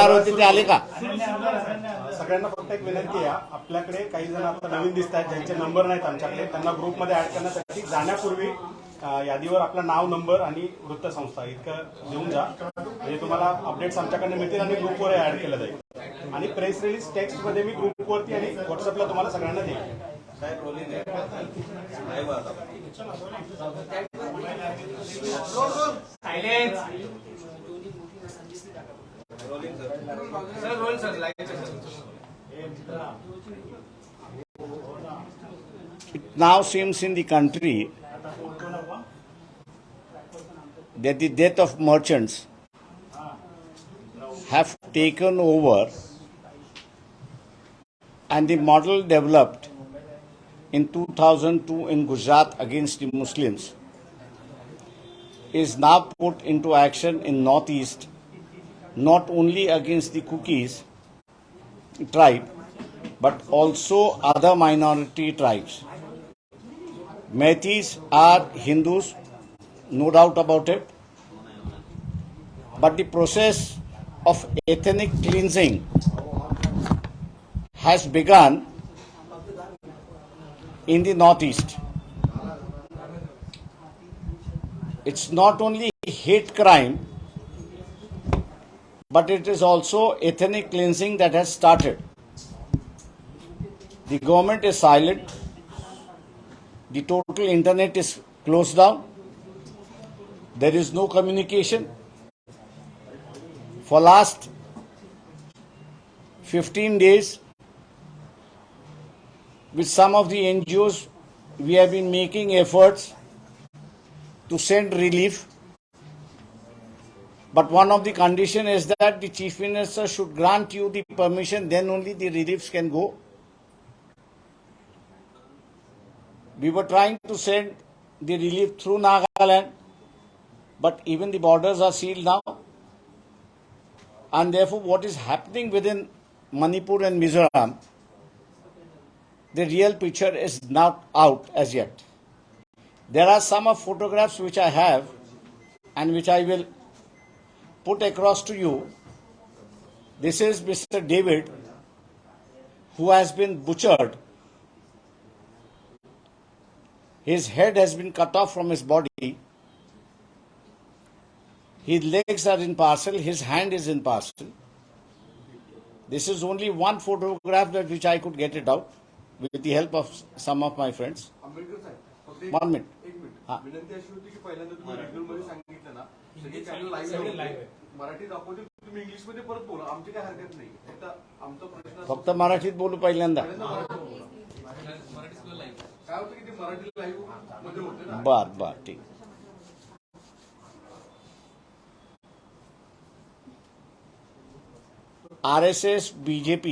येणार होते ते आले का? सगळ्यांना फक्त एक विनंती आहे, आपल्याकडे काही जण आता नवीन दिसत आहेत ज्यांचे नंबर नाहीत आमच्याकडे, त्यांना ग्रुपमध्ये ऍड करण्यासाठी जाण्यापूर्वी यादीवर आपला नाव, नंबर आणि वृत्तसंस्था इतकं देऊन जा, म्हणजे तुम्हाला अपडेट्स आमच्याकडे मिळतील आणि ग्रुपवर ऍड केलं जाईल. आणि प्रेस रिलीज टेक्स्टमध्ये मी ग्रुपवरती आणि व्हॉट्सअपला तुम्हाला सगळ्यांना देईल. It now seems in the country that the death of merchants have taken over, and the model developed in 2002 in Gujarat against the Muslims is now put into action in Northeast, not only against the Kukis tribe, but also other minority tribes. Meithis are Hindus, no doubt about it, but the process of ethnic cleansing has begun in the Northeast. It's not only hate crime, but it is also ethnic cleansing that has started. The government is silent. The total internet is closed down. There is no communication. For last 15 days, with some of the NGOs, we have been making efforts to send relief. But one of the conditions is that the Chief Minister should grant you the permission, then only the reliefs can go. We were trying to send the relief through Nagaland, but even the borders are sealed now. And therefore, what is happening within Manipur and Mizoram, the real picture is not out as yet. There are some of photographs which I have and which I will put across to you. This is Mr. David, who has been butchered. His head has been cut off from his body. His legs are in parcel, his hand is in parcel. This is only one photograph that which I could get it out with the help of some of my friends. 1 minute. विनंती अशी होती की पहिल्यांदा तुम्ही regular मध्ये सांगितलं ना, सगळे चॅनल लाईव्ह आहे, मराठीत दाखवते, तुम्ही इंग्लिश मध्ये परत बोला, आमची काही हरकत नाही. आता आमचा प्रश्न फक्त मराठीत बोलू पहिल्यांदा. काय होतं की ते मराठी लाईव्ह मध्ये होते ना. बर ठीक. RSS, BJP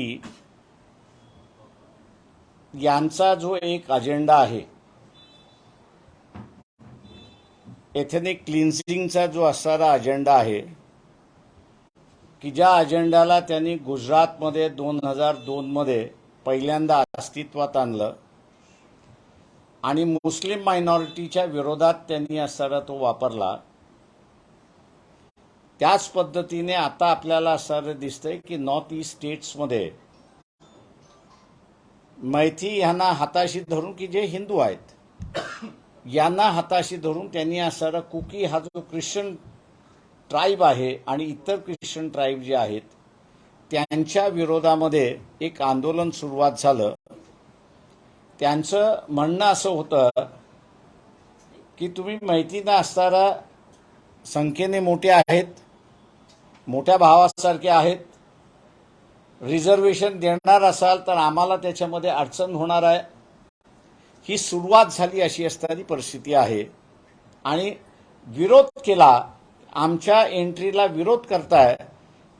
यांचा जो एक अजेंडा आहे, एथनिक क्लिन्सिंगचा जो असणारा अजेंडा आहे, की ज्या अजेंडाला त्यांनी गुजरातमध्ये 2002 मध्ये पहिल्यांदा अस्तित्वात आणलं आणि मुस्लिम मायनॉरिटीच्या विरोधात त्यांनी असणारा तो वापरला, त्याच पद्धतीने आता आपल्याला असं दिसतंय की नॉर्थ ईस्ट स्टेट्समध्ये मैथी यांना हाताशी धरून, की जे हिंदू आहेत, यांना हाताशी धरून त्यांनी असणारा कुकी हा जो ख्रिश्चन ट्राईब आहे आणि इतर ख्रिश्चन ट्राईब जे आहेत त्यांच्या विरोधामध्ये एक आंदोलन सुरुवात झालं. त्यांचं म्हणणं असं होतं की तुम्ही मैथींना असणारा संख्येने मोठे आहेत, मोठ्या भावासारखे आहेत, रिझर्वेशन देणार असाल तर आम्हाला त्याच्यामध्ये अडचण होणार आहे. ही सुरुवात झाली अशी असणारी परिस्थिती आहे आणि विरोध केला, आमच्या एंट्रीला विरोध करताय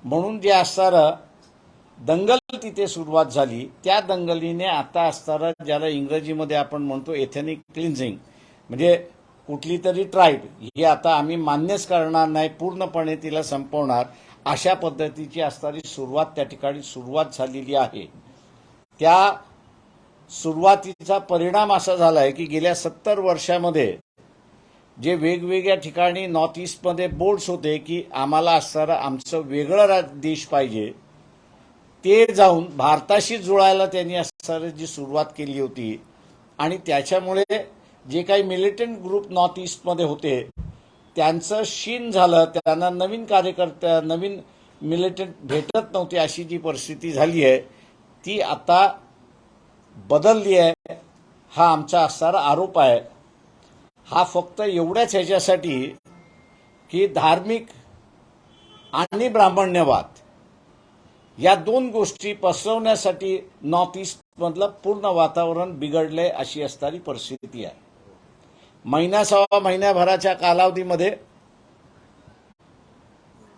म्हणून जे असणारं दंगल तिथे सुरुवात झाली. त्या दंगलीने आता असणारं ज्याला इंग्रजीमध्ये आपण म्हणतो एथनिक क्लिन्झिंग, म्हणजे कुठली तरी ट्राईब ही आता आम्ही मान्यच करणार नाही, पूर्णपणे तिला संपवणार, अशा पद्धतीची असणारी सुरुवात त्या ठिकाणी सुरुवात झालेली आहे. त्या सुरुवातीचा परिणाम असा झालाय की गेल्या 70 वर्षामध्ये जे वेगवेगळ्या ठिकाणी नॉर्थ ईस्टमध्ये बोर्ड्स होते की आम्हाला असणारं आमचं वेगळं देश पाहिजे, ते जाऊन भारताशी जुळायला त्यांनी असणारी जी सुरुवात केली होती आणि त्याच्यामुळे जे काही मिलिटंट ग्रुप नॉर्थ ईस्टमध्ये होते त्यांचं शीन झालं, त्यांना नवीन कार्यकर्ते नवीन मिलिटंट भेटत नव्हते, अशी जी परिस्थिती झाली आहे ती आता बदलली आहे, हा आमचा असणारा आरोप आहे. हा फक्त एवढ्याच ह्याच्यासाठी की धार्मिक आणि ब्राह्मण्यवाद या दोन गोष्टी पसरवण्यासाठी नॉर्थ ईस्टमधलं पूर्ण वातावरण बिघडलंय अशी असणारी परिस्थिती आहे. महिन्याभराच्या कालावधीमध्ये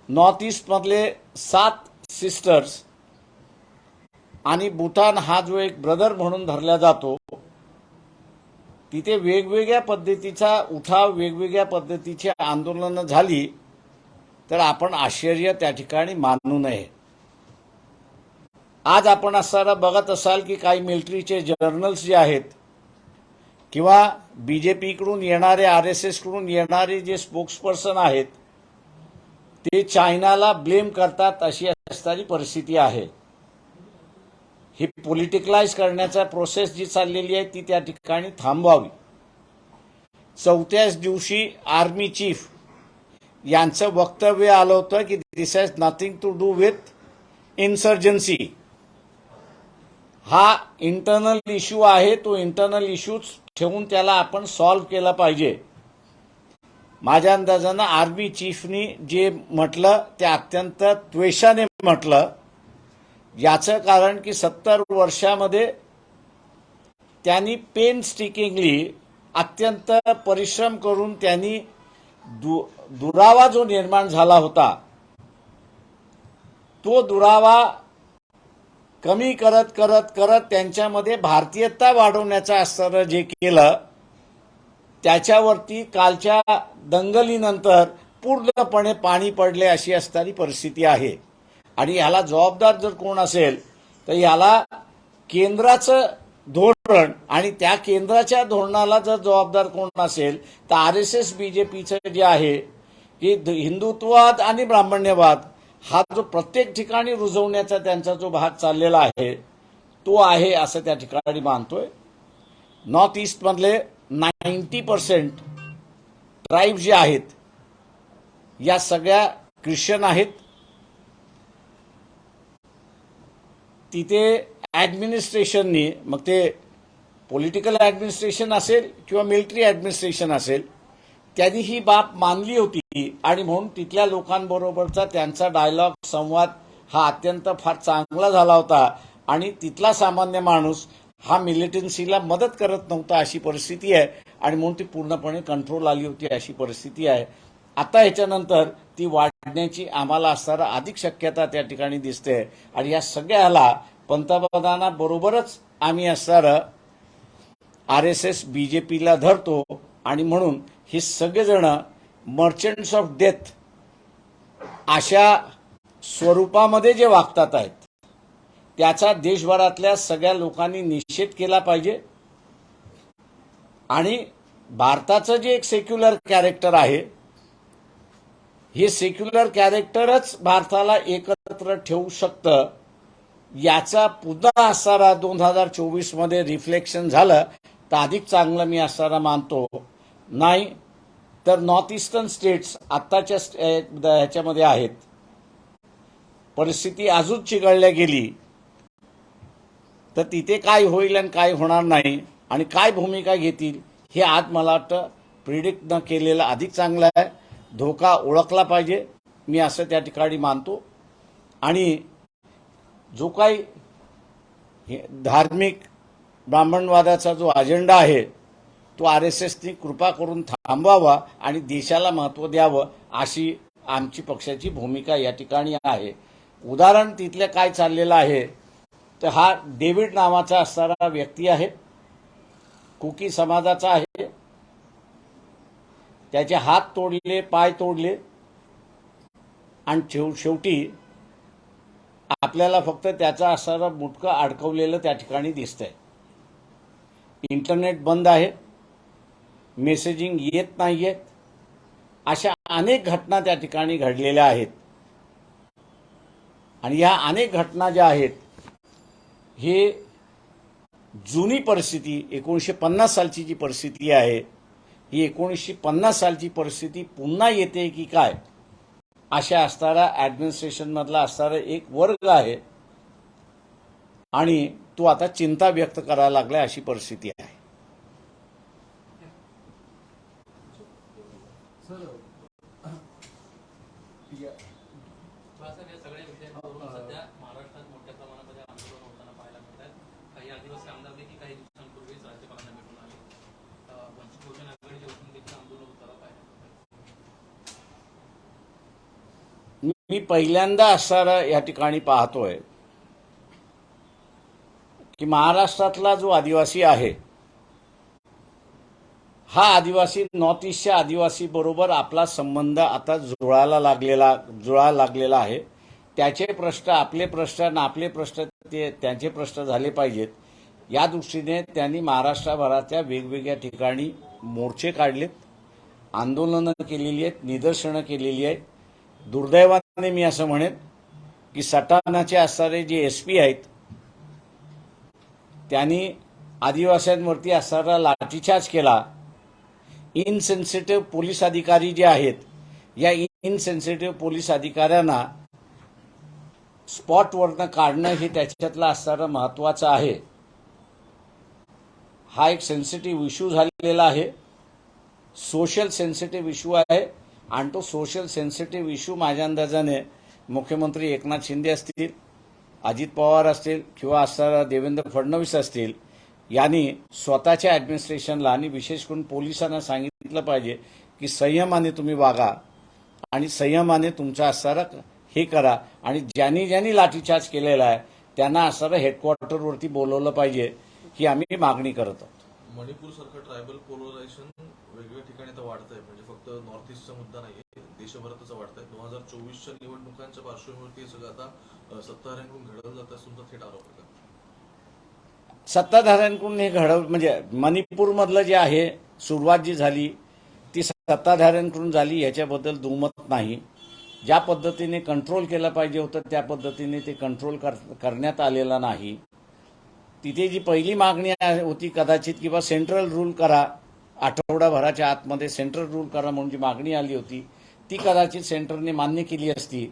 नॉर्थ ईस्टमधले 7 सिस्टर्स आणि भूतान हा जो एक ब्रदर म्हणून धरला जातो, तिथे वेगवेगळ्या पद्धतीचा उठाव, वेगवेगळ्या पद्धतीची आंदोलनं झाली तर आपण आश्चर्य त्या ठिकाणी मानू नये. आज आपण असताना बघत असाल की काही मिलिटरीचे जर्नल्स जे आहेत किंवा बीजेपीकडून येणारे, आरएसएसकडून येणारे जे स्पोक्सपर्सन आहेत ते चायनाला ब्लेम करतात, अशी असणारी परिस्थिती आहे. ही पॉलिटिकलाइज करण्याचा प्रोसेस जी चाललेली आहे ती त्या ठिकाणी थांबवावी. 4थ्याच दिवशी आर्मी चीफ यांचं वक्तव्य आलं होतं की this has nothing to do with insurgency. हा इंटरनल इश्यू आहे, तो इंटरनल इश्यूच ठेवून त्याला आपण सॉल्व्ह केला पाहिजे. माझ्या अंदाजानं आर्मी चीफनी जे म्हटलं ते अत्यंत द्वेषाने म्हटलं. याचं कारण की 70 वर्षामध्ये त्यांनी पेन स्टिकिंगली अत्यंत परिश्रम करून त्यांनी दुरावा जो निर्माण झाला होता तो दुरावा कमी करत करत करत त्यांच्यामध्ये भारतीयता वाढवण्याचं असणारं जे केलं त्याच्यावरती कालच्या दंगलीनंतर पूर्णपणे पाणी पडले अशी असणारी परिस्थिती आहे. आणि याला जबाबदार जर कोण असेल तर याला केंद्राचं धोरण आणि त्या केंद्राच्या धोरणाला जर जबाबदार कोण असेल तर आरएसएस बीजेपीचं जे आहे की हिंदुत्ववाद आणि ब्राह्मण्यवाद हा जो प्रत्येक ठिकाणी रुजवण्याचा त्यांचा जो भाग चाललेला आहे तो आहे असं त्या ठिकाणी मानतोय. नॉर्थ ईस्टमधले 90% ट्राईब जे आहेत या सगळ्या ख्रिश्चन आहेत. तिथे ॲडमिनिस्ट्रेशननी, मग ते पॉलिटिकल ॲडमिनिस्ट्रेशन असेल किंवा मिलिटरी ॲडमिनिस्ट्रेशन असेल, त्यांनी ही बाब मानली होती आणि म्हणून तिथल्या लोकांबरोबरचा त्यांचा डायलॉग संवाद हा अत्यंत फार चांगला झाला होता आणि तिथला सामान्य माणूस हा मिलिटन्सीला मदत करत नव्हता अशी परिस्थिती आहे आणि म्हणून ती पूर्णपणे कंट्रोल आली होती अशी परिस्थिती आहे. आता ह्याच्यानंतर ती वाढण्याची आम्हाला असणारा अधिक शक्यता त्या ठिकाणी दिसते आणि या सगळ्याला पंतप्रधानाबरोबरच आम्ही असणारं आरएसएस बीजेपीला धरतो आणि म्हणून हे सगळेजण मर्चंट्स ऑफ डेथ अशा स्वरूपामध्ये जे वागतात आहेत त्याचा देशभरातल्या सगळ्या लोकांनी निषेध केला पाहिजे. आणि भारताचं जे एक सेक्युलर कॅरेक्टर आहे हे सेक्युलर कॅरेक्टरच भारताला एकत्र ठेवू शकतं, याचा पुन्हा असणारा 2024 मध्ये रिफ्लेक्शन झालं तर अधिक चांगलं मी असणारा मानतो. नाही तर नॉर्थ ईस्टर्न स्टेट्स आत्ताच्या ह्याच्यामध्ये आहेत, परिस्थिती अजून चिघळल्या गेली तर तिथे काय होईल आणि काय होणार नाही आणि काय भूमिका घेतील हे आज मला वाटतं प्रिडिक्ट न केलेलं अधिक चांगलं आहे. धोका ओळखला पाहिजे मी असं त्या ठिकाणी मानतो. आणि जो काही धार्मिक ब्राह्मणवादाचा जो अजेंडा आहे तो आरएसएसनी कृपा करून थांबवावा आणि देशाला महत्त्व द्यावं अशी आमची पक्षाची भूमिका या ठिकाणी आहे. उदाहरण तिथलं काय चाललेलं आहे तर हा डेव्हिड नावाचा असणारा व्यक्ती आहे, कुकी समाजाचा आहे. त्याचे हात तोडले, पाय तोडले आणि शेवटी आपल्याला फक्त त्याचा असणारा मुटकं अडकवलेलं त्या ठिकाणी दिसतंय. इंटरनेट बंद आहे, मेसेजिंग येत नाहीयेत, अशा अनेक घटना त्या ठिकाणी घडलेल्या आहेत. आणि ह्या अनेक घटना ज्या आहेत हे जुनी परिस्थिती 1950 सालची जी परिस्थिती आहे ही 1950 सालची परिस्थिती पुन्हा येते की काय, अशा असणारा ॲडमिनिस्ट्रेशनमधला असणारा एक वर्ग आहे आणि तो आता चिंता व्यक्त करायला लागलाय अशी परिस्थिती आहे. बाळासाहेब, या सगळ्या विषयांवरून सध्या महाराष्ट्रात मोठ्या प्रमाणामध्ये आंदोलन होताना पाहायला मिळतात. काही आदिवासी आमदार देखील काही दिवसांपूर्वीच राज्यपालांना भेटून आले. वंचित बहुजन आघाडीच्या वतीने देखील आंदोलन होताना पाहायला मिळतात. मी पहिल्यांदा असणारा या ठिकाणी पाहतोय की महाराष्ट्रातला जो आदिवासी आहे हा आदिवासी नॉर्थ ईस्टच्या आदिवासी बरोबर आपला संबंध आता जुळायला लागलेला आहे. त्याचे प्रश्न आपले प्रश्न आणि आपले प्रश्न ते त्यांचे प्रश्न झाले पाहिजेत या दृष्टीने त्यांनी महाराष्ट्रभराच्या वेगवेगळ्या ठिकाणी मोर्चे काढलेत, आंदोलनं केलेली आहेत, निदर्शनं केलेली आहेत. दुर्दैवाने मी असं म्हणेन की सटाणाचे असणारे जे एसपी आहेत त्यांनी आदिवासींवरती असणारा लाठीचार्ज केला. इनसेन्सिटिव्ह पोलीस अधिकारी जे आहेत या इनसेन्सिटिव्ह पोलीस अधिकाऱ्यांना स्पॉटवरनं काढणं हे त्याच्यातलं असणारं महत्त्वाचं आहे. हा एक सेन्सिटिव्ह इश्यू झालेला आहे, सोशल सेन्सिटिव्ह इश्यू आहे आणि तो सोशल सेन्सिटिव्ह इश्यू माझ्या अंदाजाने मुख्यमंत्री एकनाथ शिंदे असतील, अजित पवार असतील किंवा असणारा देवेंद्र फडणवीस असतील यांनी स्वतःच्या ॲडमिनिस्ट्रेशनला आणि विशेष करून पोलिसांना सांगितलं पाहिजे की संयमाने तुम्ही वागा आणि संयमाने तुमचा असणारा हे करा. आणि ज्यांनी लाठीचार्ज केलेला आहे त्यांना असणारं हेडक्वार्टरवरती बोलवलं पाहिजे ही आम्ही मागणी करत आहोत. मणिपूर सारखं ट्रायबल पोलरायझेशन वेगवेगळ्या ठिकाणी आता वाढतंय, म्हणजे फक्त नॉर्थ ईस्टचा मुद्दा नाहीये, देशभरातच वाढतंय. 2024च्या निवडणुकांच्या पार्श्वभूमीवरती हे सगळं आता सत्ताधाऱ्यांकडून घडवलं जातं असून थेट आरोप आहे. सत्ताधाऱ्यांकडून हे म्हणजे मणिपूरमधलं जे आहे सुरुवात जी झाली ती सत्ताधाऱ्यांकडून झाली याच्याबद्दल दुमत नाही. ज्या पद्धतीने कंट्रोल केलं पाहिजे होतं त्या पद्धतीने ते कंट्रोल करण्यात आलेला नाही. तिथे जी पहिली मागणी होती कदाचित किंवा सेंट्रल रूल करा, आठवडाभराच्या आतमध्ये सेंट्रल रूल करा म्हणून जी मागणी आली होती ती कदाचित सेंटरने मान्य केली असती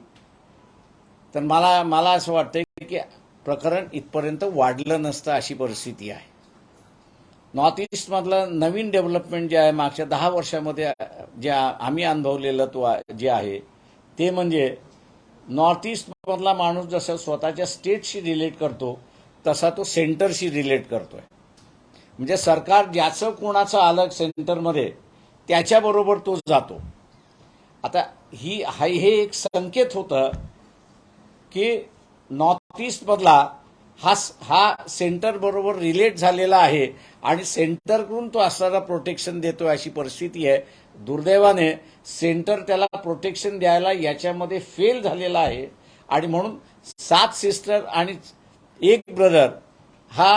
तर मला असं वाटतंय की प्रकरण इथपर्यंत वाढलं नसतं अशी परिस्थिती आहे. नॉर्थ ईस्टमधलं नवीन डेव्हलपमेंट जे आहे मागच्या 10 वर्षामध्ये जे आम्ही अनुभवलेलं जे आहे ते म्हणजे नॉर्थ ईस्टमधला माणूस जसं स्वतःच्या स्टेटशी रिलेट करतो तसा तो सेंटरशी रिलेट करतोय. म्हणजे सरकार ज्याचं कोणाचं आलं सेंटरमध्ये त्याच्याबरोबर तो जातो. आता हे एक संकेत होतं की नॉर्थ ईस्टमधला हा सेंटर बरोबर रिलेट झालेला आहे आणि सेंटरकडून तो असणारा प्रोटेक्शन देतोय अशी परिस्थिती आहे. दुर्दैवाने सेंटर त्याला प्रोटेक्शन द्यायला याच्यामध्ये फेल झालेला आहे आणि म्हणून 7 सिस्टर आणि 1 ब्रदर हा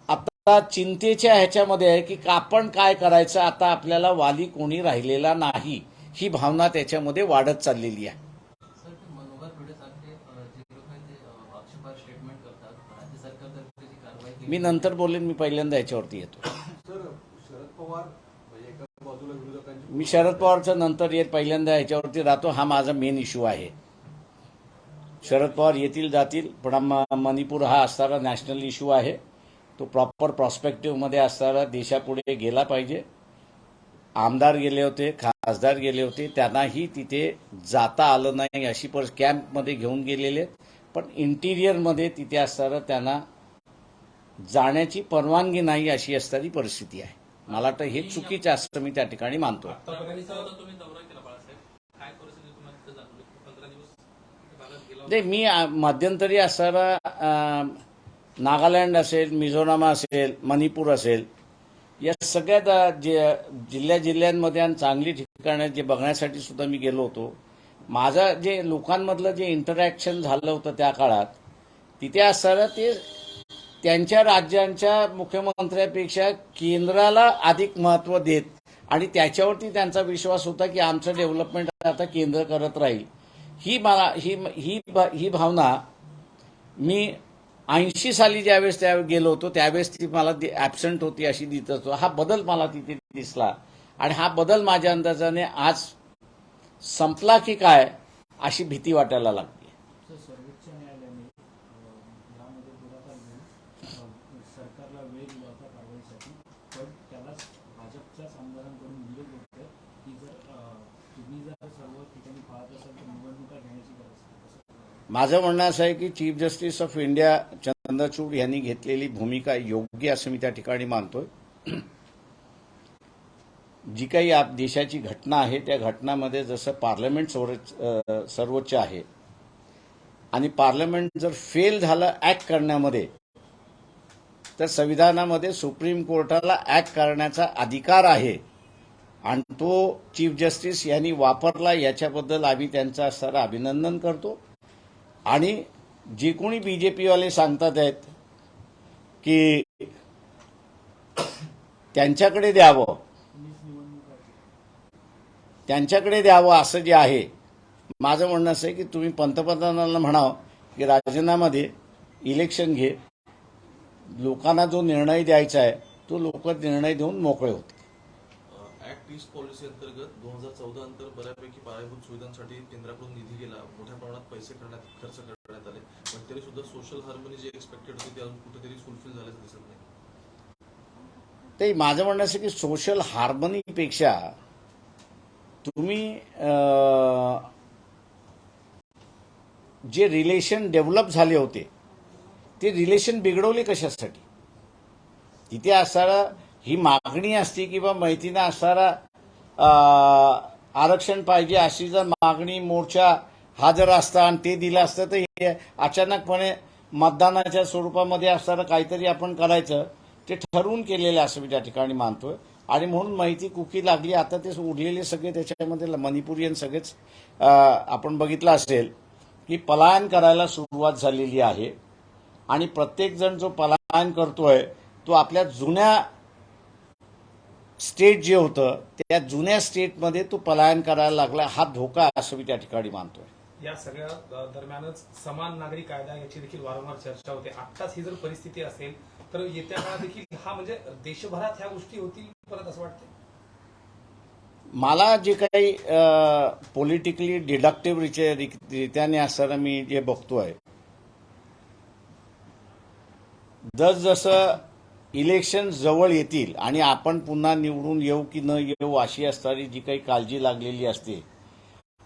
आता चिंतेच्या ह्याच्यामध्ये आहे की आपण काय करायचं, आता आपल्याला वाली कोणी राहिलेला नाही ही भावना त्याच्यामध्ये वाढत चाललेली आहे. सर, ते मनोहर भिडेसारखे जे लोक आहेत ते आक्षेपार्ह स्टेटमेंट करतात, राज्य सरकारतर्फे जी कारवाई मी नंतर बोलेन, मी पहिल्यांदा याच्यावरती येतो. सर, शरद पवार म्हणजे एका बाजूला विरोधकांची मी शरद पवारचं नंतर येत, पहिल्यांदा याच्यावरती राहतो. हा माझा मेन इश्यू आहे. शरद पवार येतील जातील पण मणिपूर हा असणारा नॅशनल इश्यू आहे. तो प्रॉपर प्रॉस्पेक्टिव्हमध्ये असणारा देशापुढे गेला पाहिजे. आमदार गेले होते, खासदार गेले होते, त्यांनाही तिथे जाता आलं नाही अशी कॅम्पमध्ये घेऊन गेलेले, पण इंटिरियरमध्ये तिथे असणारं त्यांना जाण्याची परवानगी नाही अशी असणारी परिस्थिती आहे. मला वाटतं हे चुकीचं असतं मी त्या ठिकाणी मानतो. तुम्ही दौरा केला बाळासाहेब, काय परिस्थिती तुम्हाला तिथे जाणवली? 15 दिवस भागात गेला नाही, मी मध्यंतरी असणारा नागालँड असेल, मिझोराम असेल, मणिपूर असेल या सगळ्या जिल्ह्यांमध्ये आणि चांगली ठिकाणं जे बघण्यासाठी सुद्धा मी गेलो होतो. माझं जे लोकांमधलं जे इंटरॅक्शन झालं होतं त्या काळात तिथे असणारं त्यांच्या राज्यांच्या मुख्यमंत्र्यापेक्षा केंद्राला अधिक महत्त्व देत आणि त्याच्यावरती त्यांचा विश्वास होता की आमचं डेव्हलपमेंट आता केंद्र करत राहील. ही भावना मी 80 साली ज्यावेळेस गेलो होतो त्यावेळेस ती मला ॲबसेंट होती अशी दिसत होतो. हा बदल मला तिथे दिसला आणि हा बदल माझ्या अंदाजाने आज संपला की काय अशी भीती वाटायला लागली. सर्वोच्च न्यायालयाने यामध्ये पुढाकार घेऊन सरकारला वेळ दिला होता कारवाईसाठी, पण त्यालाच भाजपच्याच आमदारांकडून विरोध होतोय की तुम्ही जर सर्व ठिकाणी पाहत असाल तर निवडणुका घेण्याची गरज आहे. माझं म्हणणं असं आहे की chief justice of India Chandrachud यांनी घेतलेली भूमिका योग्य असं मी त्या ठिकाणी मानतोय. जी काही देशाची घटना आहे त्या घटनामध्ये जसं पार्लमेंट सर्वोच्च आहे आणि पार्लमेंट जर फेल झालं ॲक्ट करण्यामध्ये तर संविधानामध्ये सुप्रीम कोर्टाला ॲक्ट करण्याचा अधिकार आहे आणि तो चीफ जस्टिस यांनी वापरला. याच्याबद्दल आम्ही त्यांचा सर अभिनंदन करतो. आणि जे कोणी बीजेपीवाले सांगतात आहेत की त्यांच्याकडे द्यावं असं जे आहे, माझं म्हणणं असं आहे की तुम्ही पंतप्रधानांना म्हणावं की राजीनामा दे, इलेक्शन घे, लोकांना जो निर्णय द्यायचा आहे तो लोक निर्णय देऊन मोकळे होते. ऍक्ट ईस्ट पॉलिसी अंतर्गत 2014 नंतर बऱ्यापैकी पायाभूत सुविधांसाठी केंद्राकडून निधी गेला, मोठ्या प्रमाणात पैसे खर्च करण्यात आले, पण तरी सुद्धा सोशल हार्मनी जे एक्सपेक्टेड होती ती अजून कुठेतरी फुलफिल झाल्याचं दिसत नाही. ते माझं म्हणणं असं की सोशल हार्मनीपेक्षा तुम्ही जे रिलेशन डेव्हलप झाले होते ते रिलेशन बिघडवले कशासाठी? तिथे असणारा ही मागणी असते किंवा मैत्रीनं असणारा आरक्षण पाहिजे अशी जर मागणी मोर्चा हा जर असता आणि ते दिलं असतं तर हे अचानकपणे मतदानाच्या स्वरूपामध्ये असणारं काहीतरी आपण करायचं ते ठरवून केलेलं असं मी त्या ठिकाणी मानतोय. आणि म्हणून माहिती कुकी लागली. आता ते उरलेले सगळे त्याच्यामध्ये मणिपुरियन सगळेच आपण बघितलं असेल की पलायन करायला सुरुवात झालेली आहे आणि प्रत्येक जण जो पलायन करतोय तो आपल्या जुन्या स्टेट जे होतं त्या जुन्या स्टेटमध्ये तो पलायन करायला लागला. हा धोका असं मी त्या ठिकाणी मानतोय. या सगळ्या दरम्यानच समान नागरी कायदा याची देखील वारंवार चर्चा होते. आत्ताच ही जर परिस्थिती असेल तर येत्या काळात देखील हा म्हणजे देशभरात ह्या गोष्टी होतील परत असं वाटतं. मला जे काही पॉलिटिकली डिडक्टिव्ह रित्याने असताना मी जे बघतोय, जसजसं इलेक्शन जवळ येतील आणि आपण पुन्हा निवडून येऊ की न येऊ अशी असणारी जी काही काळजी लागलेली असते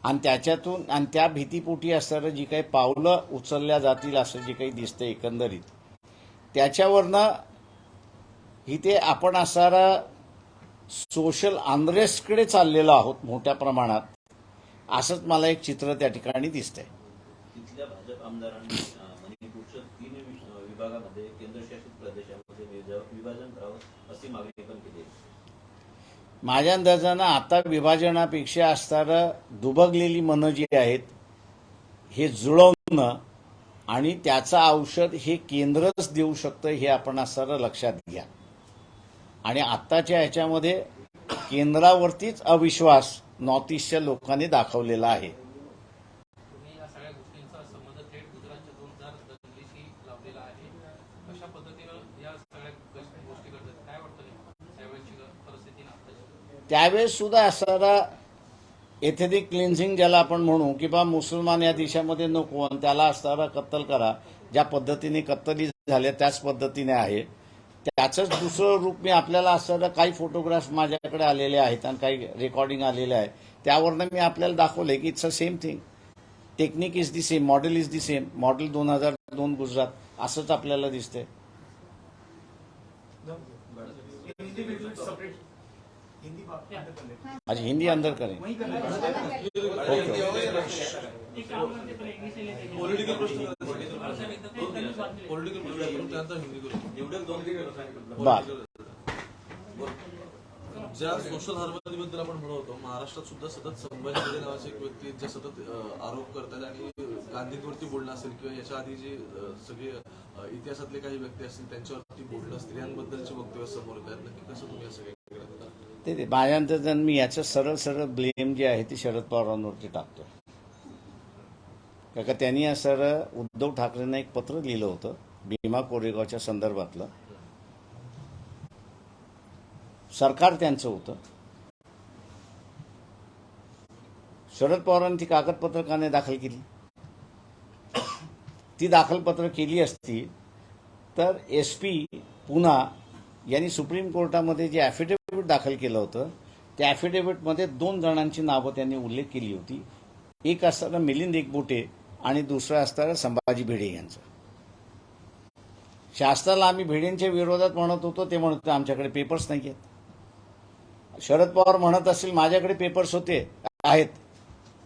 आणि त्याच्यातून आणि त्या भीतीपोटी असणारं जी काही पावलं उचलल्या जातील असं जे काही दिसतं एकंदरीत, त्याच्यावरनं इथे आपण असणारा सोशल अनरेस्टकडे चाललेलो आहोत मोठ्या प्रमाणात, असंच मला एक चित्र त्या ठिकाणी दिसतंय. तिथल्या भाजप आमदारांनी मणिपूरच्या 3 विभागामध्ये केंद्रशासित प्रदेशामध्ये विभाजन करावं अशी मागणी पण केली. माझ्या अंदाजानं आता विभाजनापेक्षा असणारं दुबगलेली मनं जी आहेत हे जुळवणं आणि त्याचं औषध हे केंद्रच देऊ शकतं हे आपण असणारं लक्षात घ्या. आणि आत्ताच्या ह्याच्यामध्ये केंद्रावरतीच अविश्वास नॉर्थ ईस्टच्या लोकांनी दाखवलेला आहे. तुम्ही या सगळ्या गोष्टींचा संबंध थेट गुजरातच्या 2000 दंगलीशी लावलेला आहे. कशा पद्धतीनं या सगळ्या गोष्टी घडतात काय वाटतं त्यावेळेची परिस्थिती ना त्यावेळेस सुद्धा असणारा एथनिक क्लिन्झिंग ज्याला आपण म्हणू की बा मुसलमान या देशामध्ये नको आणि त्याला असणारा कत्तल करा, ज्या पद्धतीने कत्तली झाल्या त्याच पद्धतीने आहे. त्याचंच दुसरं रूप मी आपल्याला असणारं काही फोटोग्राफ्स माझ्याकडे आलेले आहेत आणि काही रेकॉर्डिंग आलेले आहे त्यावरनं मी आपल्याला दाखवलंय की it's a same thing. Technique is the same, model is the same. Model 2002 Gujarat असंच आपल्याला दिसतंय. अच्छा, हिंदी अंदर करें. पॉलिटिकल प्रश्न त्यानंतर हिंदी करू. बर. ज्या सोशल हार्मनीबद्दल आपण म्हणत होतो, महाराष्ट्रात सुद्धा सतत संभाजी भिडे नावाचे एक व्यक्ती जे सतत आरोप करतात आणि गांधींवरती बोलणं असेल किंवा याच्या आधी जे सगळे इतिहासातले काही व्यक्ती असतील त्यांच्यावरती बोलणं, स्त्रियांबद्दलचे वक्तव्य समोर येत आहेत, नक्की कसं तुम्ही या सगळ्या ते माझ्या अंतर्गत मी याचं सरळ सरळ ब्लेम जे आहे ते शरद पवारांवरती टाकतोय. का त्यांनी या सरळ उद्धव ठाकरेंना एक पत्र लिहिलं होतं भीमा कोरेगावच्या संदर्भातलं. सरकार त्यांचं होतं. शरद पवारांनी ती कागदपत्र का नाही दाखल केली? ती दाखलपत्र केली असती तर SP पुन्हा यांनी सुप्रीम कोर्टामध्ये जे ॲफिडेव्हिट दाखल केलं होतं त्या ॲफिडेव्हिटमध्ये 2 जणांची नावं त्यांनी उल्लेख केली होती. एक असताना मिलिंद एकबोटे आणि दुसरं असताना संभाजी भिडे यांचं. शास्त्राला आम्ही भिडेंच्या विरोधात म्हणत होतो, ते म्हणत होते आमच्याकडे पेपर्स नाही आहेत. शरद पवार म्हणत असतील माझ्याकडे पेपर्स आहेत,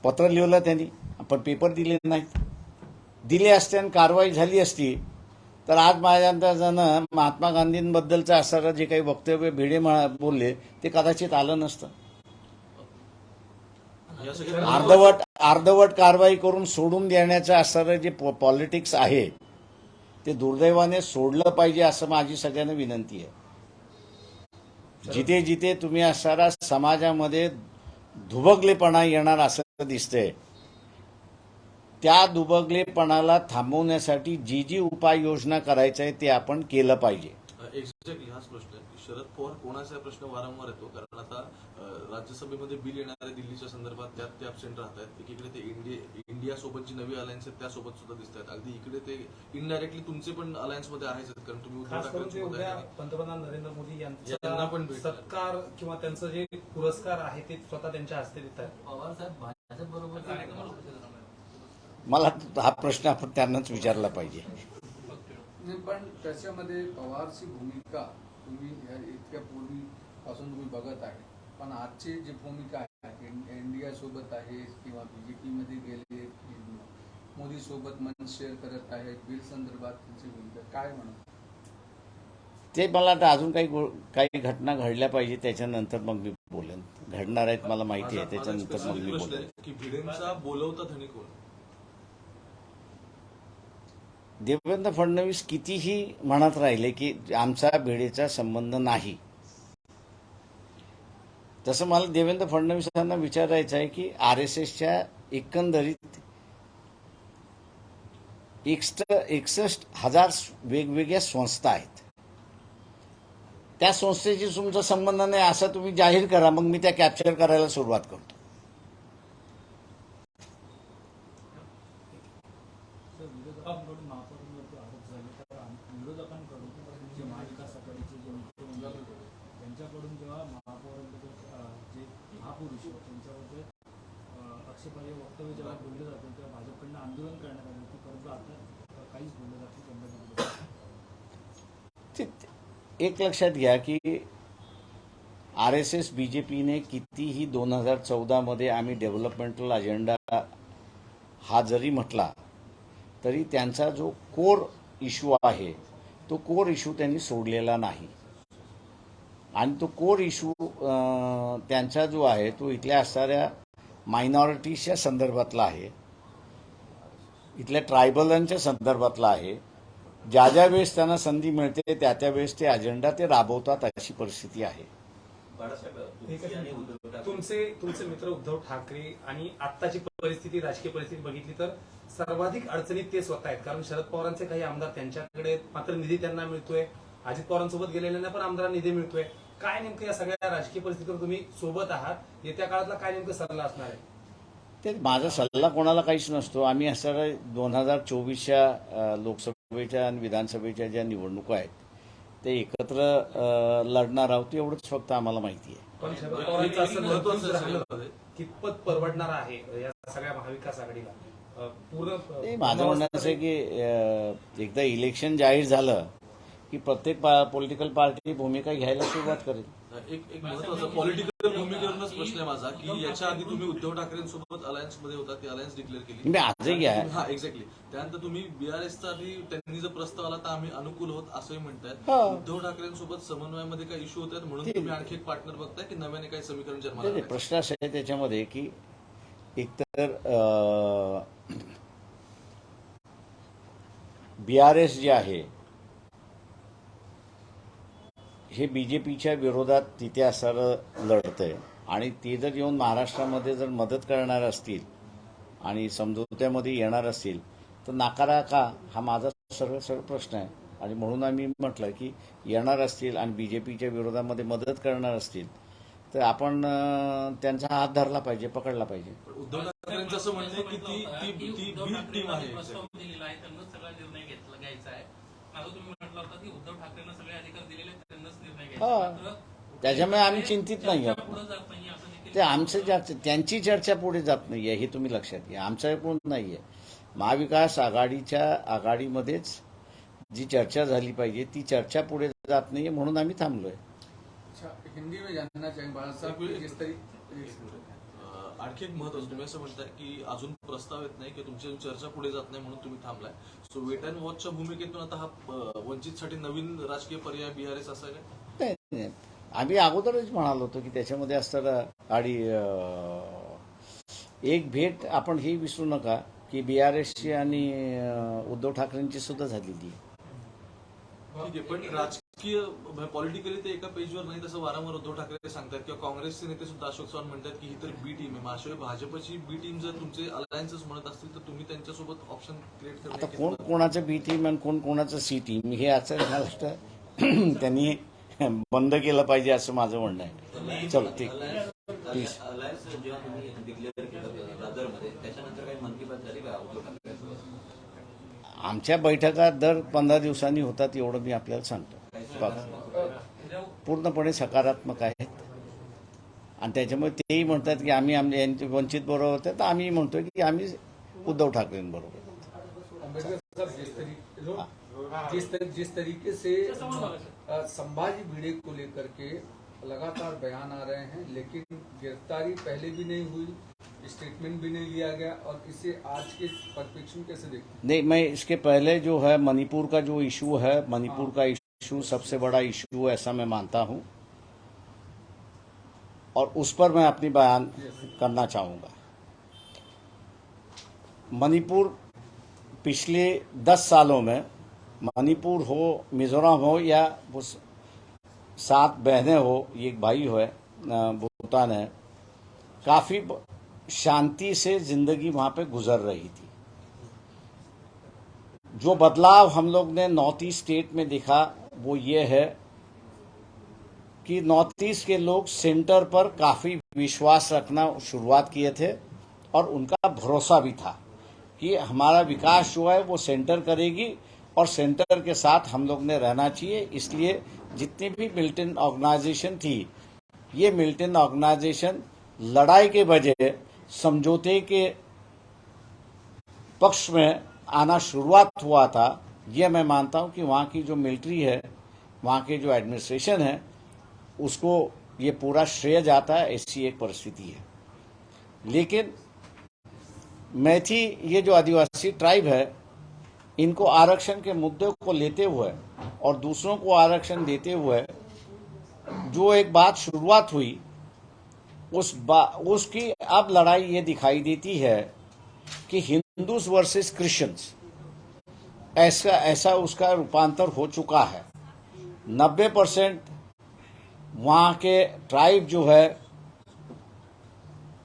पत्र लिहिलं त्यांनी, पण पेपर दिले नाहीत. दिले असते आणि कारवाई झाली असती तर आज माझ्या अंदाजानं महात्मा गांधींबद्दलचं असणारं जे काही वक्तव्य भिडे बोलले ते कदाचित आलं नसतं. अर्धवट कारवाई करून सोडून देण्याचं असणारं जे पॉलिटिक्स आहे ते दुर्दैवाने सोडलं पाहिजे असं माझी सगळ्यांना विनंती आहे. जिथे जिथे तुम्ही असणारा समाजामध्ये दुबगलेपणा येणार असं दिसतंय, त्या दुबगलेपणाला थांबवण्यासाठी जी उपाययोजना करायचं आहे ते आपण केलं पाहिजे. एक्झॅक्टली हाच प्रश्न आहे की शरद पवार कोणाचा प्रश्न वारंवार येतो, कारण आता राज्यसभेमध्ये बिल येणार आहे दिल्लीच्या संदर्भात, त्यात ते अबसेंट राहत आहेत. एकीकडे ते इंडिया सोबत जी नवी अलायन्स आहेत त्यासोबत सुद्धा दिसत आहेत. अगदी इकडे ते इनडायरेक्टली तुमचे पण अलायन्स मध्ये आहेच, कारण तुम्ही उद्धव खास करून ते ठाकरेंसोबत उद्या आहे. पंतप्रधान नरेंद्र मोदी यांना यांचा पण भेटणार. सत्कार किंवा त्यांचं जे पुरस्कार आहे ते स्वतः त्यांच्या हस्ते देतात. पवार साहेब भाजपबरोबर कार्यक्रमाला मला हा प्रश्न आपण त्यांनाच विचारला पाहिजे. नाही, पण त्याच्यामध्ये पवारची भूमिका तुम्ही इतक्या पूर्वीपासून तुम्ही बघत आहे, पण आजची जी भूमिका आहे इंडिया सोबत आहे किंवा BJP मध्ये गेले, मोदी सोबत मन शेअर करत आहेत, बिल संदर्भात त्यांची भूमिका काय म्हणत? ते मला आता अजून काही घटना घडल्या पाहिजे त्याच्यानंतर मग मी बोलेन. घडणार आहेत मला माहिती आहे, त्याच्यानंतर मग मी प्रश्न बोलेन. आहे की भिडेंचा बोलवता धनी कोण? देवेंद्र फडणवीस कितीही म्हणत राहिले की आमचा भिडेचा संबंध नाही, तसं मला देवेंद्र फडणवीसांना विचारायचं आहे की RSSच्या एकंदरीत 61,000 वेगवेगळ्या संस्था आहेत. त्या संस्थेशी तुमचा संबंध नाही असं तुम्ही जाहीर करा, मग मी त्या कॅप्चर करायला सुरुवात करतो. विरोधकांकडून महापौरांवरती आरोप झाले, तर विरोधकांकडून जे महाविकास आघाडीचे जे मुख्यमंत्री होते त्यांच्याकडून जेव्हा महापौरांबद्दल जे महापुरुष त्यांच्याबद्दल आक्षेपार्ह वक्तव्य जेव्हा बोलले जाते तेव्हा भाजपकडनं आंदोलन करण्यात आलं होती, परंतु आता काहीच बोललं जात नाही. एक लक्षात घ्या की RSS BJPने कितीही 2014 मध्ये आम्ही डेव्हलपमेंटल अजेंडा हा जरी म्हटला तरी त्यांचा जो कोर इश्यू आहे तो कोर इश्यू त्यांनी सोडलेला नाही. आणि तो कोर इश्यू त्यांचा जो आहे तो इथल्या असणाऱ्या मायनॉरिटीजच्या संदर्भातला आहे, इथल्या ट्रायबलांच्या संदर्भातला आहे. ज्या ज्या वेळेस त्यांना संधी मिळते त्या त्या वेळेस ते अजेंडा ते राबवतात अशी परिस्थिती आहे. तुमचे मित्र उद्धव ठाकरे आणि आत्ताची परिस्थिती, राजकीय परिस्थिती बघितली तर सर्वाधिक अडचणीत ते स्वतः आहेत, कारण शरद पवारांचे काही आमदार त्यांच्याकडे मात्र निधी त्यांना मिळतोय, अजित पवारांसोबत गेलेल्यांना पण आमदारांना निधी मिळतोय. काय नेमकं या सगळ्या राजकीय परिस्थितीवर तुम्ही सोबत आहात, येत्या काळातला काय नेमकं सल्ला असणार आहे? ते माझा सल्ला कोणाला काहीच नसतो. आम्ही असणाऱ्या 2024च्या लोकसभेच्या आणि विधानसभेच्या ज्या निवडणुका आहेत ते एकत्र लढणार आहोत एवढंच फक्त आम्हाला माहिती आहे. पण शरद पवारांचं असं महत्त्वाचं राहिलं कितपत परवडणार आहे या सगळ्या महाविकास आघाडीला? पूर्ण माझं म्हणणं असं आहे की एकदा इलेक्शन जाहीर झालं की प्रत्येक पॉलिटिकल पार्टी भूमिका घ्यायला सुरुवात करेल. एक महत्वाचा पॉलिटिकल भूमिकेवरूनच प्रश्न आहे माझा की याच्या आधी तुम्ही उद्धव ठाकरेंसोबत अलायन्स मध्ये होता, ती अलायन्स डिक्लेअर केली. मी आजही आहे. हा एक्झॅक्टली. त्यानंतर तुम्ही BRSचा आधी त्यांनी जर प्रस्ताव आला तर आम्ही अनुकूल होत असंही म्हणतायत. उद्धव ठाकरेंसोबत समन्वयामध्ये काही इश्यू होत आहेत म्हणून तुम्ही आणखी एक पार्टनर बघताय की नव्याने काही समीकरण जन्माला प्रश्न असा आहे त्याच्यामध्ये की एकतर BRS जे आहे हे BJPच्या विरोधात तिथे असं लढतंय आणि ते जर येऊन महाराष्ट्रामध्ये जर मदत करणार असतील आणि समझोत्यामध्ये येणार असतील तर नाकारा का, हा माझा सरळ सरळ प्रश्न आहे. आणि म्हणून आम्ही म्हटलं की येणार असतील आणि BJPच्या विरोधामध्ये मदत करणार असतील तर आपण त्यांचा हात धरला पाहिजे, पकडला पाहिजे. उद्धव ठाकरेंचं असं म्हणणं आहे की ती उद्धव बी ठाकरेंना टीम आहे. प्रस्ताव दिलेला आहे, त्यांनाच सगळा निर्णय घ्यायचा आहे. आता तुम्ही म्हटलं होतं की उद्धव ठाकरेंना सगळे अधिकार दिलेले आहेत, त्यांनाच निर्णय घ्यायचा आहे. मात्र त्याच्यामुळे आम्ही चिंतित नाही आहोत. पुढे जात नाही असं देखील ते आमचं त्यांची चर्चा पुढे जात नाहीये, हे तुम्ही लक्षात घ्या. आमचं कोण नाहीये. महाविकास आघाडीमध्येच जी चर्चा झाली पाहिजे ती चर्चा पुढे जात नाहीये, म्हणून आम्ही थांबलोय. अच्छा, हिंदी में जानना चाहेंगे बाळा साहब की जिस तरीके आणखी एक महत्वाचं, तुम्ही असं म्हणताय की अजून प्रस्ताव येत नाही की तुमची चर्चा पुढे जात नाही म्हणून तुम्ही थांबलाय. सो वेट अँड वॉचच्या भूमिकेतून आता हा वंचितसाठी नवीन राजकीय पर्याय BRS असा काय? नाही, आम्ही अगोदरच म्हणालो होतो की त्याच्यामध्ये असताना आणि एक भेट आपण हे विसरू नका की BRSची आणि उद्धव ठाकरेंची सुद्धा झालेली आहे. ठीक आहे, पण राजकीय पॉलिटिकली ते एका पेजवर नाही तसं वारंवार उद्धव ठाकरे सांगतात किंवा काँग्रेसचे नेते सुद्धा अशोक चव्हाण म्हणतात की ही तर बी टीम आहे. अशा भाजपची बी टीम जर तुमचे अलायन्सेस म्हणत असतील तर तुम्ही त्यांच्यासोबत ऑप्शन क्रिएट आता करण्यात कोण कोणाचं बी टीम आणि कोण कोणाचं C टीम हे असं गोष्ट त्यांनी बंद केलं पाहिजे असं माझं म्हणणं आहे. चलो ठीक. प्लीज. अलायन्स जेव्हा तुम्ही डिक्लेअर केलं दादरमध्ये त्याच्यानंतर काही मन की बात झाली का उद्धव ठाकरेंसोबत? आमच्या बैठका दर 15 दिवसांनी होतात एवढं मी आपल्याला सांगतो. पूर्णपणे सकारात्मक आहेत आणि त्याच्यामुळे तेही म्हणतात की आम्ही वंचित बरोबर होते, तर आम्ही म्हणतोय की आम्ही उद्धव ठाकरेंबरोबर. अम्बेडकर साहब जिस तरीके से संभाजी भिड़े को लेकर के लगातार बयान आ रहे हैं, लेकिन गिरफ्तारी पहले भी नहीं हुई, स्टेटमेंट भी नहीं लिया गया, और इसे आज के परिप्रेक्ष्य कैसे देखते हैं? नहीं, मैं इसके पहले जो है मणिपुर का जो इशू है, मणिपुर का इशू सबसे बड़ा इशू है ऐसा मैं मानता हूं और उस पर मैं अपनी बयान करना चाहूंगा. मणिपुर पिछले 10 सालों में, मणिपुर हो, मिजोरम हो या 7 बहनें हो, एक भाई हो, भूटान है, काफी शांति से जिंदगी वहां पे गुजर रही थी. जो बदलाव हम लोग ने नॉर्थ ईस्ट स्टेट में देखा वो ये है कि नॉर्थ ईस्ट के लोग सेंटर पर काफी विश्वास रखना शुरुआत किए थे और उनका भरोसा भी था कि हमारा विकास जो है वो सेंटर करेगी और सेंटर के साथ हम लोग ने रहना चाहिए. इसलिए जितनी भी मिलिटेंट ऑर्गेनाइजेशन थी, ये मिलिटेंट ऑर्गेनाइजेशन लड़ाई के बजाय समझौते के पक्ष में आना शुरुआत हुआ था. ये मैं मानता हूं कि वहां की जो मिलिट्री है, वहां के जो एडमिनिस्ट्रेशन है, उसको ये पूरा श्रेय जाता है. ऐसी एक परिस्थिति है. लेकिन मैथी, ये जो आदिवासी ट्राइब है, इनको आरक्षण के मुद्दे को लेते हुए और दूसरों को आरक्षण देते हुए जो एक बात शुरुआत हुई, उसकी अब लड़ाई ये दिखाई देती है कि हिंदूज वर्सेस क्रिश्चियंस, ऐसा उसका रूपांतर हो चुका है. 90% वहां के ट्राइब जो है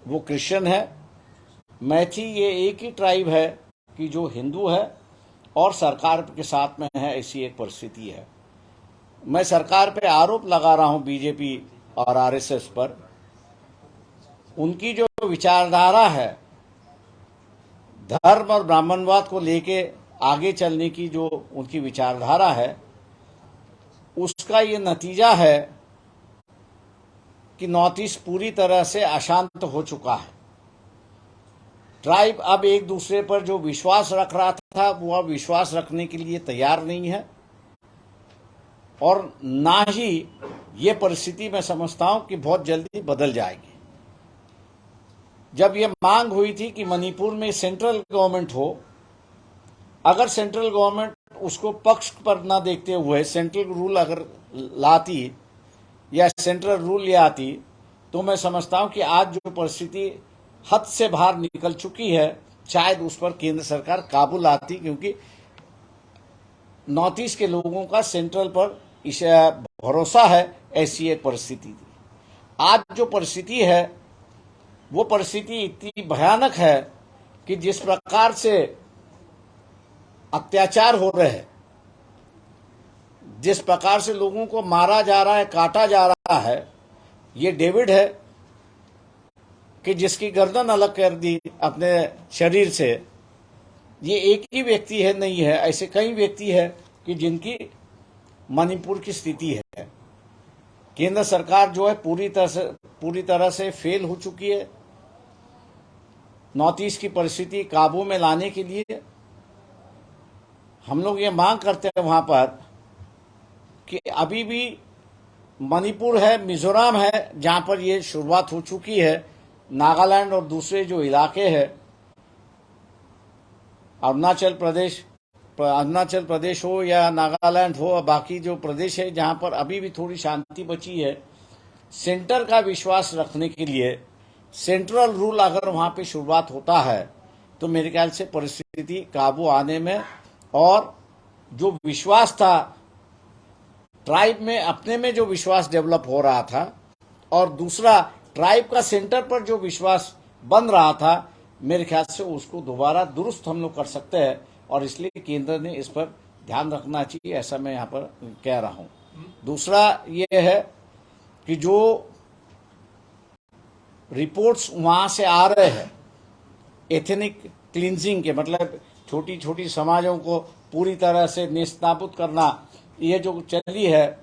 वो क्रिश्चियन है. मैथी ये एक ही ट्राइब है कि जो हिंदू है और सरकार के साथ में है. ऐसी एक परिस्थिति है. मैं सरकार पे आरोप लगा रहा हूं बीजेपी और आरएसएस पर. उनकी जो विचारधारा है, धर्म और ब्राह्मणवाद को लेके आगे चलने की जो उनकी विचारधारा है, उसका ये नतीजा है कि नॉर्थ ईस्ट पूरी तरह से अशांत हो चुका है. ट्राइब अब एक दूसरे पर जो विश्वास रख रहा था वो अब विश्वास रखने के लिए तैयार नहीं है और ना ही ये परिस्थिति मैं समझता हूं कि बहुत जल्दी बदल जाएगी. जब ये मांग हुई थी कि मणिपुर में सेंट्रल गवर्नमेंट हो, अगर सेंट्रल गवर्नमेंट उसको पक्ष पर न देखते हुए सेंट्रल रूल अगर लाती या सेंट्रल रूल ले आती, तो मैं समझता हूं कि आज जो परिस्थिति हद से बाहर निकल चुकी है, शायद उस पर केंद्र सरकार काबू लाती. क्योंकि नॉर्थ ईस्ट के लोगों का सेंट्रल पर भरोसा है, ऐसी एक परिस्थिति थी। आज जो परिस्थिति है वो परिस्थिति इतनी भयानक है कि जिस प्रकार से अत्याचार हो रहे हैं, जिस प्रकार से लोगों को मारा जा रहा है, काटा जा रहा है, ये डेविड है कि जिसकी गर्दन अलग कर दी अपने शरीर से। ये एक ही व्यक्ति है नहीं है, ऐसे कई व्यक्ति है कि जिनकी मणिपुर की स्थिति है। केंद्र सरकार जो है पूरी तरह से फेल हो चुकी है। नॉर्थ ईस्ट की परिस्थिति काबू में लाने के लिए हम लोग ये मांग करते हैं वहां पर कि अभी भी मणिपुर है, मिजोरम है, जहां पर ये शुरुआत हो चुकी है, नागालैंड और दूसरे जो इलाके हैं, अरुणाचल प्रदेश हो या नागालैंड हो, बाकी जो प्रदेश है जहां पर अभी भी थोड़ी शांति बची है, सेंटर का विश्वास रखने के लिए सेंट्रल रूल अगर वहां पे शुरुआत होता है तो मेरे ख्याल से परिस्थिति काबू आने में, और जो विश्वास था ट्राइब में, अपने में जो विश्वास डेवलप हो रहा था, और दूसरा ट्राइब का सेंटर पर जो विश्वास बन रहा था, मेरे ख्याल से उसको दोबारा दुरुस्त हम लोग कर सकते हैं। और इसलिए केंद्र ने इस पर ध्यान रखना चाहिए, ऐसा मैं यहाँ पर कह रहा हूं। दूसरा ये है कि जो रिपोर्ट्स वहां से आ रहे हैं एथनिक क्लींजिंग के, मतलब छोटी छोटी समाजों को पूरी तरह से नेस्तनाबूद करना, ये जो चली है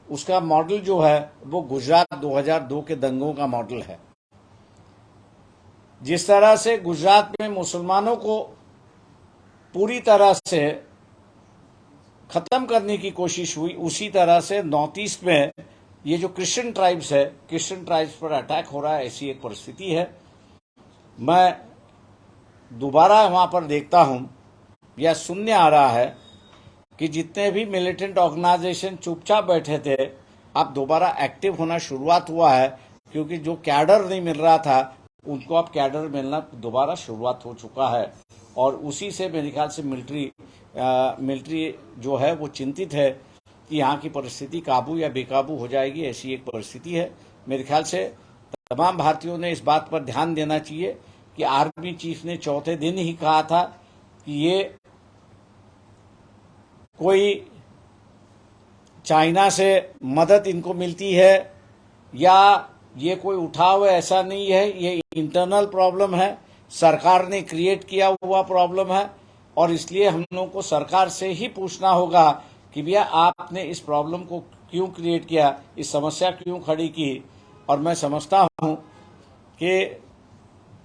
उसका मॉडल जो है वो गुजरात 2002 के दंगों का मॉडल है। जिस तरह से गुजरात में मुसलमानों को पूरी तरह से खत्म करने की कोशिश हुई, उसी तरह से नॉर्थ ईस्ट में ये जो क्रिश्चियन ट्राइब्स है, क्रिश्चियन ट्राइब्स पर अटैक हो रहा है, ऐसी एक परिस्थिति है। मैं दोबारा वहां पर देखता हूं या सुनने आ रहा है कि जितने भी मिलिटेंट ऑर्गेनाइजेशन चुपचाप बैठे थे, अब दोबारा एक्टिव होना शुरुआत हुआ है, क्योंकि जो कैडर नहीं मिल रहा था उनको अब कैडर मिलना दोबारा शुरुआत हो चुका है। और उसी से मेरे ख्याल से मिलिट्री जो है वो चिंतित है कि यहाँ की परिस्थिति काबू या बेकाबू हो जाएगी, ऐसी एक परिस्थिति है। मेरे ख्याल से तमाम भारतीयों ने इस बात पर ध्यान देना चाहिए कि आर्मी चीफ ने चौथे दिन ही कहा था कि ये कोई चाइना से मदद इनको मिलती है या ये कोई उठाव है, ऐसा नहीं है, ये इंटरनल प्रॉब्लम है, सरकार ने क्रिएट किया हुआ प्रॉब्लम है। और इसलिए हम लोगों को सरकार से ही पूछना होगा कि भैया आपने इस प्रॉब्लम को क्यों क्रिएट किया, इस समस्या क्यों खड़ी की। और मैं समझता हूं कि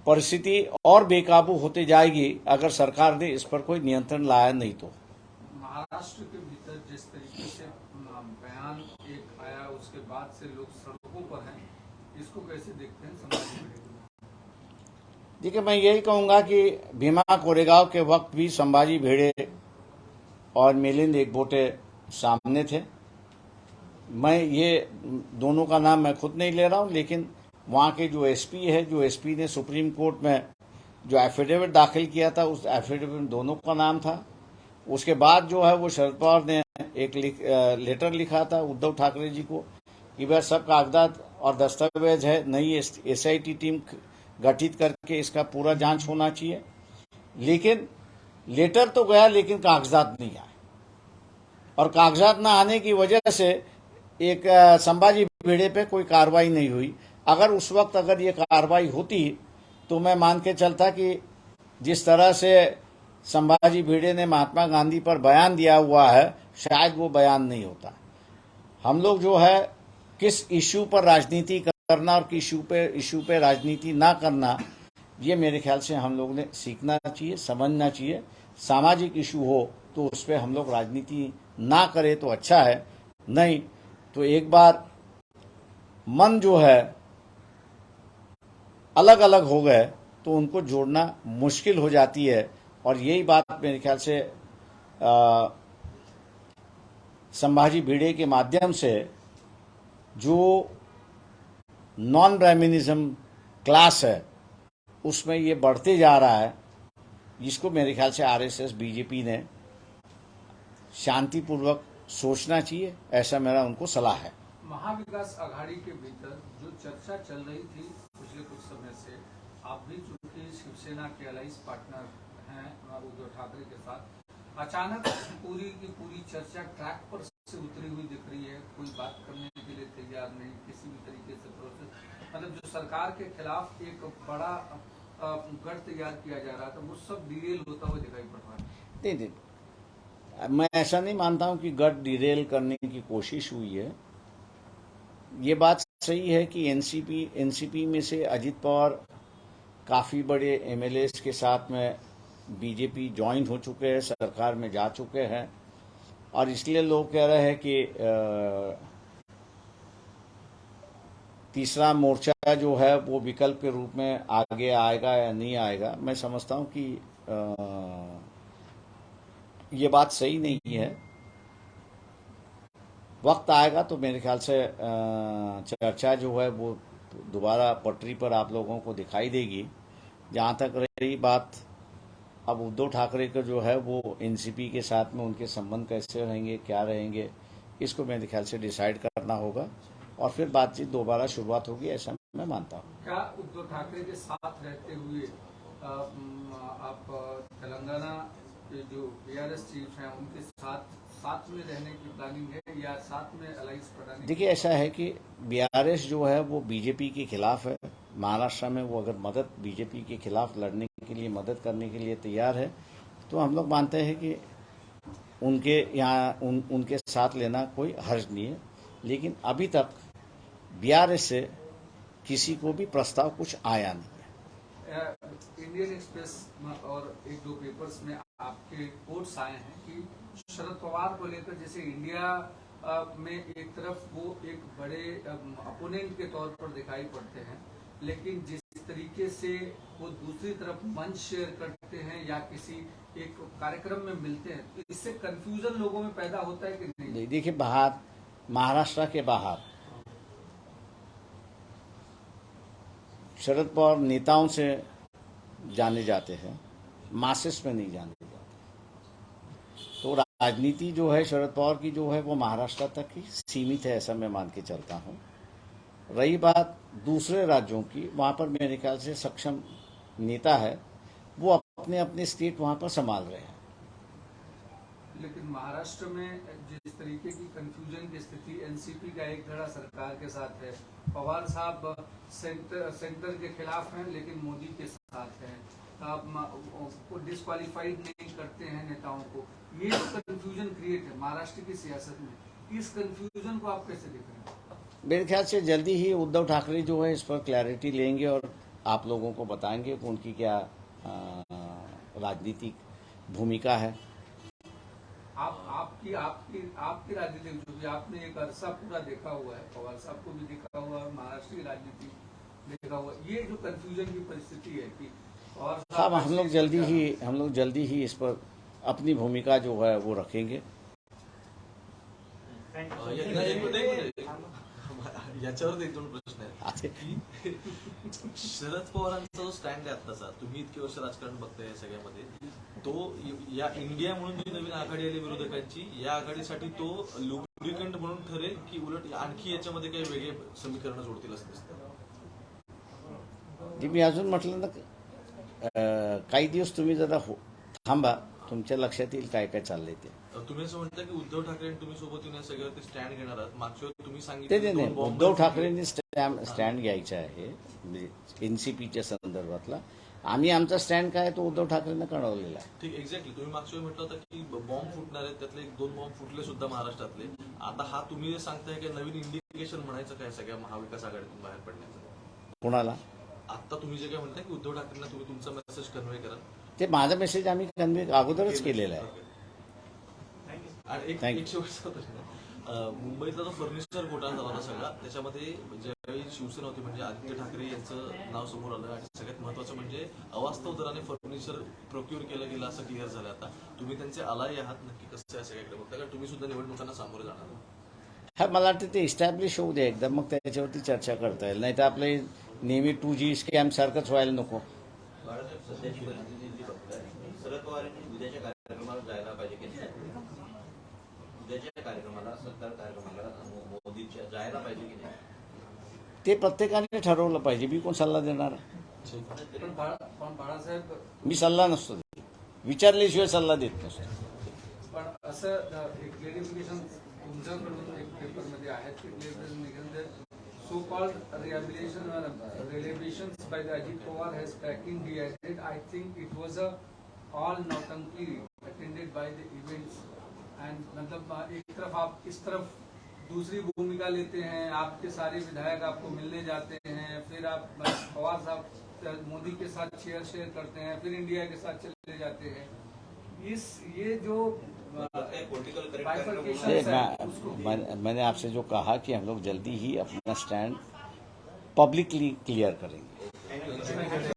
परिस्थिति और बेकाबू होती जाएगी अगर सरकार ने इस पर कोई नियंत्रण लाया नहीं तो। महाराष्ट्र के भीतर जिस तरीके से बयान एक आया, उसके बाद से लोग सड़कों पर हैं, इसको कैसे देखते हैं समाज में? देखिए, मैं यही कहूंगा कि भीमा कोरेगांव के वक्त भी संभाजी भिड़े और मिलिंद एकबोटे सामने थे। मैं ये दोनों का नाम मैं खुद नहीं ले रहा हूं, लेकिन वहां के जो एसपी है, जो एसपी ने सुप्रीम कोर्ट में जो एफिडेविट दाखिल किया था, उस एफिडेविट में दोनों का नाम था। उसके बाद जो है वो शरद पवार ने एक लेटर लिखा था उद्धव ठाकरे जी को कि वह सब कागजात और दस्तावेज है, नई एसआईटी टीम गठित करके इसका पूरा जांच होना चाहिए। लेकिन लेटर तो गया, लेकिन कागजात नहीं आए, और कागजात ना आने की वजह से एक संभाजी भिड़े पे कोई कार्रवाई नहीं हुई। अगर उस वक्त अगर ये कार्रवाई होती तो मैं मान के चलता कि जिस तरह से संभाजी भिड़े ने महात्मा गांधी पर बयान दिया हुआ है, शायद वो बयान नहीं होता। हम लोग जो है किस इश्यू पर राजनीति करना और किस इश्यू पे राजनीति ना करना, ये मेरे ख्याल से हम लोग ने सीखना चाहिए, समझना चाहिए। सामाजिक इश्यू हो तो उस पर हम लोग राजनीति ना करें तो अच्छा है, नहीं तो एक बार मन जो है अलग अलग हो गए तो उनको जोड़ना मुश्किल हो जाती है। और यही बात मेरे ख्याल से संभाजी भिड़े के माध्यम से जो नॉन ब्राह्मणिज्म क्लास है उसमें ये बढ़ते जा रहा है, जिसको मेरे ख्याल से आरएसएस बीजेपी ने शांतिपूर्वक सोचना चाहिए, ऐसा मेरा उनको सलाह है। महाविकास आघाड़ी के भीतर जो चर्चा चल रही थी पिछले कुछ समय से, आप भी चूंकि शिवसेना के अलाइंस पार्टनर हैं उद्धव ठाकरे के साथ, अचानक पूरी की पूरी चर्चा ट्रैक पर से उतरी हुई दिख रही है। कोई बात करने के लिए तैयार नहीं, किसी भी तरीके से प्रोसेस, मतलब जो सरकार के खिलाफ एक बड़ा गढ़ तैयार किया जा रहा था, वो सब डिरेल होता हुआ दिखाई पड़ रहा है। नहीं, मैं ऐसा नहीं मानता हूं कि गढ़ डिरेल करने की कोशिश हुई है। ये बात सही है कि एनसीपी में से अजित पवार काफ़ी बड़े एमएलएस के साथ में बीजेपी ज्वाइन हो चुके हैं, सरकार में जा चुके हैं, और इसलिए लोग कह रहे हैं कि तीसरा मोर्चा जो है वो विकल्प के रूप में आगे आएगा या नहीं आएगा। मैं समझता हूं कि ये बात सही नहीं है। वक्त आएगा तो मेरे ख्याल से चर्चा जो है वो दोबारा पटरी पर आप लोगों को दिखाई देगी। जहाँ तक रही बात अब उद्धव ठाकरे का जो है वो एनसीपी के साथ में उनके संबंध कैसे रहेंगे, क्या रहेंगे, इसको मेरे ख्याल से डिसाइड करना होगा और फिर बातचीत दोबारा शुरुआत होगी, ऐसा मैं मानता हूँ। क्या उद्धव ठाकरे के साथ रहते हुए आप तेलंगाना के जो बीआरएस चीफ हैं उनके साथ में रहने की प्लानिंग है या साथ में अलाइंस बनाने? देखिए, ऐसा है कि बीआरएस जो है वो बीजेपी के खिलाफ है। महाराष्ट्र में वो अगर बीजेपी के खिलाफ लड़ने के लिए मदद करने के लिए तैयार है तो हम लोग मानते हैं कि उनके यहाँ उनके साथ लेना कोई हर्ज नहीं है। लेकिन अभी तक बीआरएस से किसी को भी प्रस्ताव कुछ आया नहीं है। इंडियन एक्सप्रेस और एक दो पेपर्स में आपके कोट्स आए हैं कि शरद पवार को लेकर जैसे इंडिया में एक तरफ वो एक बड़े अपोनेंट के तौर पर दिखाई पड़ते हैं, लेकिन जिस तरीके से वो दूसरी तरफ मंच शेयर करते हैं या किसी एक कार्यक्रम में मिलते हैं, तो इससे कंफ्यूजन लोगों में पैदा होता है कि नहीं? देखिए, बाहर महाराष्ट्र के बाहर शरद पवार नेताओं से जाने जाते हैं, मासेस में नहीं जाने जाते। तो राजनीति जो है शरद पवार की जो है वो महाराष्ट्र तक ही सीमित है, ऐसा मैं मान के चलता हूँ। रही बात दूसरे राज्यों की, वहाँ पर मेरे ख्याल से सक्षम नेता है, वो अपने अपने स्टेट वहाँ पर संभाल रहे हैं। लेकिन महाराष्ट्र में जिस तरीके की कंफ्यूजन की स्थिति, एनसीपी का एक धड़ा सरकार के साथ है, पवार साहब सेंटर के खिलाफ हैं लेकिन मोदी के साथ हैं, आप डिस्क्वालीफाइड नहीं करते हैं नेताओं को, ये कंफ्यूजन क्रिएट है महाराष्ट्र की सियासत में। इस कंफ्यूजन को आप कैसे देख रहे हैं? मेरे ख्याल से जल्दी ही उद्धव ठाकरे जो है इस पर क्लैरिटी लेंगे और आप लोगों को बताएंगे कि उनकी क्या राजनीतिक भूमिका है। आपकी राजनीति जो भी आपने एक अरसा पूरा देखा हुआ है, पवार साहब को भी देखा हुआ है, महाराष्ट्र की राजनीति देखा हुआ, ये जो कंफ्यूजन की परिस्थिति है कि और साहब हम लोग जल्दी ही इस पर अपनी भूमिका जो है वो रखेंगे। याच्यावर एक दोन प्रश्न आहेत की शरद पवारांचा जो स्टँड आहे आत्ताचा, तुम्ही इतके वर्ष राजकारण बघताय या सगळ्यामध्ये, तो या इंडिया म्हणून जी नवीन आघाडी आली विरोधकांची, या आघाडीसाठी तो लुब्रिकंट म्हणून ठरेल की उलट आणखी याच्यामध्ये काही वेगळे समीकरण जोडतील असं दिसतं? मी अजून म्हटलं ना, काही दिवस तुम्ही जरा थांबा, तुमच्या लक्षात येईल काय काय चाललंय ते। तुम्ही असं म्हणता की उद्धव ठाकरे आणि तुम्ही सोबत येऊन या सगळ्यावरती स्टँड घेणार आहात? मागच्या वेळी तुम्ही सांगितलं नाही, उद्धव ठाकरेंनी स्टँड घ्यायचा आहे एनसीपीच्या संदर्भातला। आम्ही आमचा स्टँड काय तो उद्धव ठाकरेंना कळवलेला आहे। ठीक, एक्झॅक्टली। तुम्ही मागच्या वेळी म्हटलं होतं की बॉम्ब फुटणार आहेत, त्यातले 1-2 बॉम्ब फुटले सुद्धा महाराष्ट्रातले। आता हा तुम्ही जे सांगताय की नवीन इंडिकेशन म्हणायचं काय सगळ्या महाविकास आघाडीतून बाहेर पडण्याचं? कोणाला? आता तुम्ही जे काय म्हणताय की उद्धव ठाकरेंना तुम्ही तुमचा मेसेज कन्वे करा, ते माझा मेसेज आम्ही कन्वे अगोदरच केलेला आहे। आणि एक शेवटचा प्रश्न, मुंबईतला जो फर्निचर घोटाळा झाला होता सगळा, त्याच्यामध्ये ज्यावेळी शिवसेना होती म्हणजे आदित्य ठाकरे यांचं नाव समोर आलं आणि सगळ्यात महत्वाचं म्हणजे अवास्तव दराने फर्निचर प्रोक्युअर केलं गेलं असं क्लिअर झालं। आता तुम्ही त्यांचे आलाय आहात, नक्की कसं आहे सगळ्याकडे बघता, कारण तुम्ही सुद्धा निवडणुकांना सामोरे जाणार? हा, मला वाटतं ते इस्टॅब्लिश होऊ दे एकदम, मग त्याच्यावरती चर्चा करता येईल। नाही तर आपले नेहमी 2G स्कॅम सारखंच व्हायला नको। बाळासाहेब, सध्याची परिस्थिती जी बघताय, शरद पवार यांनी उद्याच्या कार्यक्रमाला जायला पाहिजे की नाही? उद्याच्या कार्यक्रमाला सत्कार कार्यक्रमाला मोदींच्या जायला पाहिजे की नाही? ते प्रत्येकाने ठरवलं पाहिजे. मी कोण सल्ला देणार आहे? पण बाळासाहेब, मी सल्ला नसतो देत. विचारल्याशिवाय सल्ला देत नसतो. पण असं एक क्लेरिफिकेशन तुमच्याकडून एक पेपरमध्ये आहे की clarification so called revelations by the Ajit Pawar has cracking dehydrated. I think it was a all nautanki attended by the events and मतलब एक तरफ आप इस तरफ दूसरी भूमिका लेते हैं, आपके सारे विधायक आपको मिलने जाते हैं, फिर आप पवार साहब मोदी के साथ शेयर करते हैं, फिर इंडिया के साथ चले जाते हैं. ये जो पॉलिटिकल bifurcation ये है, उसको मैंने आपसे जो कहा कि हम लोग जल्दी ही अपना स्टैंड पब्लिकली क्लियर करेंगे.